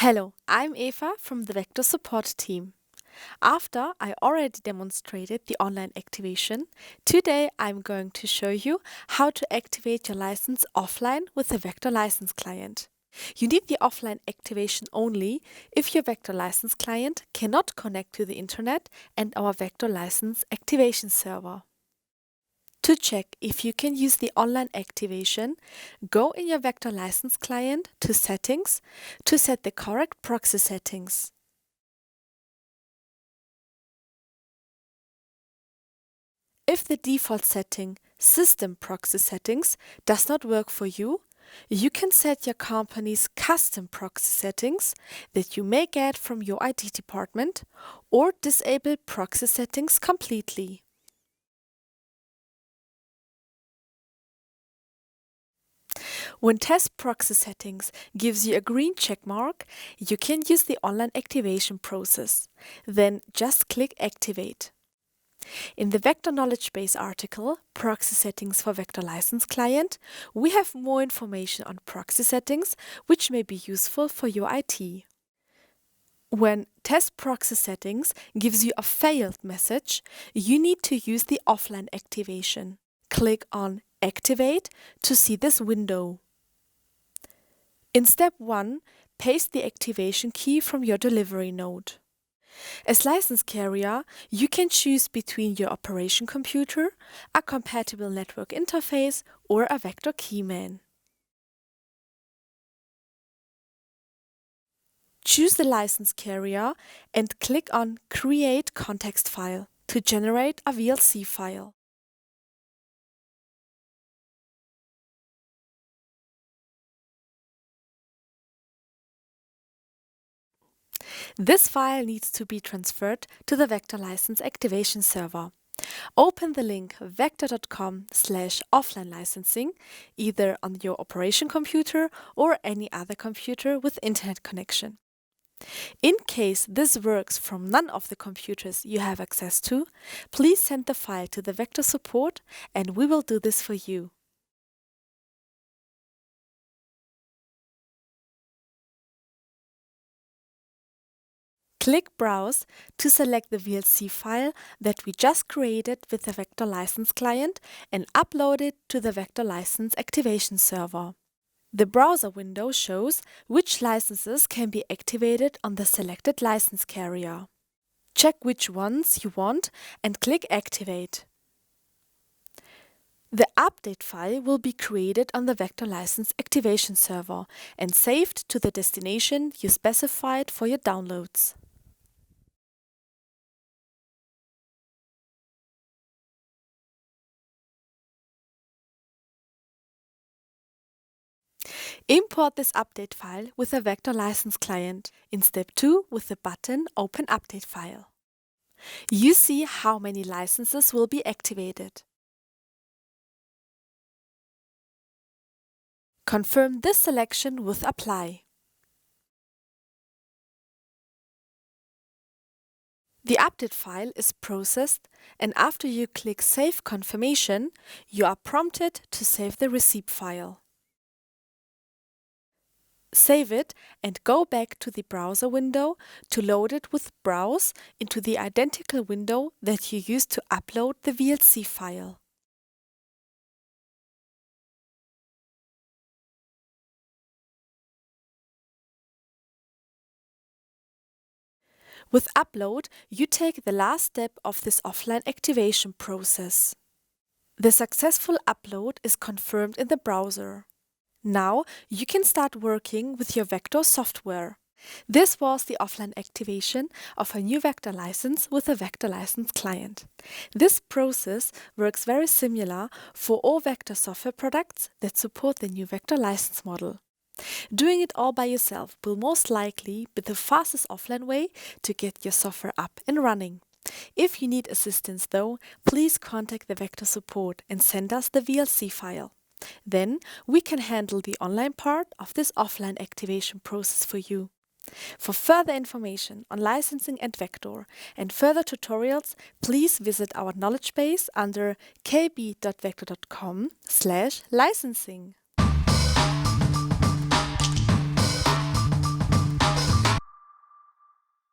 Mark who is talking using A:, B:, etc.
A: Hello, I'm Eva from the Vector support team. After I already demonstrated the online activation, today I'm going to show you how to activate your license offline with the Vector License Client. You need the offline activation only if your Vector License Client cannot connect to the internet and our Vector License Activation Server. To check if you can use the online activation, go in your Vector License Client to Settings to set the correct proxy settings. If the default setting, System Proxy Settings, does not work for you, you can set your company's custom proxy settings that you may get from your IT department or disable proxy settings completely. When Test Proxy Settings gives you a green check mark, you can use the online activation process. Then just click Activate. In the Vector Knowledge Base article, Proxy Settings for Vector License Client, we have more information on proxy settings, which may be useful for your IT. When Test Proxy Settings gives you a failed message, you need to use the offline activation. Click on Activate to see this window. In step 1, paste the activation key from your delivery node. As license carrier, you can choose between your operation computer, a compatible network interface, or a Vector keyman. Choose the license carrier and click on Create Context File to generate a VLC file. This file needs to be transferred to the Vector License Activation Server. Open the link vector.com/offline licensing either on your operation computer or any other computer with internet connection. In case this works from none of the computers you have access to, please send the file to the Vector support and we will do this for you. Click Browse to select the VLC file that we just created with the Vector License Client and upload it to the Vector License Activation Server. The browser window shows which licenses can be activated on the selected license carrier. Check which ones you want and click Activate. The update file will be created on the Vector License Activation Server and saved to the destination you specified for your downloads. Import this update file with the Vector License Client in step 2 with the button Open Update File. You see how many licenses will be activated. Confirm this selection with Apply. The update file is processed, and after you click Save Confirmation, you are prompted to save the receipt file. Save it and go back to the browser window to load it with Browse into the identical window that you used to upload the VLC file. With Upload, you take the last step of this offline activation process. The successful upload is confirmed in the browser. Now you can start working with your Vector software. This was the offline activation of a new Vector license with a Vector License Client. This process works very similar for all Vector software products that support the new Vector license model. Doing it all by yourself will most likely be the fastest offline way to get your software up and running. If you need assistance though, please contact the Vector support and send us the VLC file. Then we can handle the online part of this offline activation process for you. For further information on licensing and Vector and further tutorials, please visit our knowledge base under kb.vector.com/licensing.